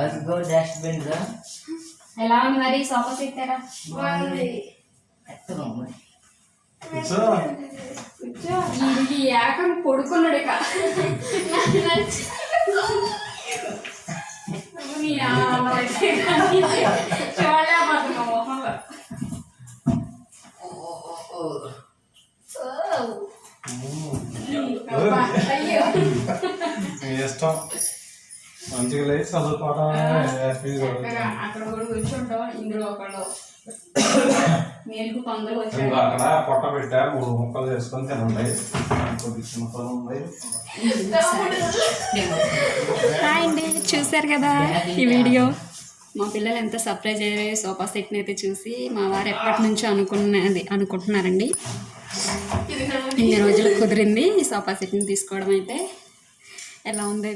అదిగో డస్ట్బిన్ రా. ఎలా ఉంది మరి సోఫా సెట్ రా? ఇది ఏకం పడుకున్నాడు ఇక. చూడలేకపోతున్నా మొహంలో. ఇష్టం మంచిగా లేదు చదువుకోవడం. అక్కడ కూడా కూర్చుంటాం. ఇందులో ఒకళ్ళు మేలుకు తొందరగా వచ్చాడు. అక్కడ పొట్ట పెట్టా 3 ముక్కలు చేసుకొని తినండి. కొద్ది చిన్నతనం ఉంది. హాయ్ అండి, చూసారు కదా ఈ వీడియో. మా పిల్లలు ఎంత సర్ప్రైజ్ అయ్యారు సోఫా సెట్ని అయితే చూసి. మా వారు ఎప్పటి నుంచో అనుకుంటున్నారండి. ఇన్ని రోజులు కుదిరింది ఈ సోఫా సెట్ని తీసుకోవడం. అయితే ఎలా ఉంది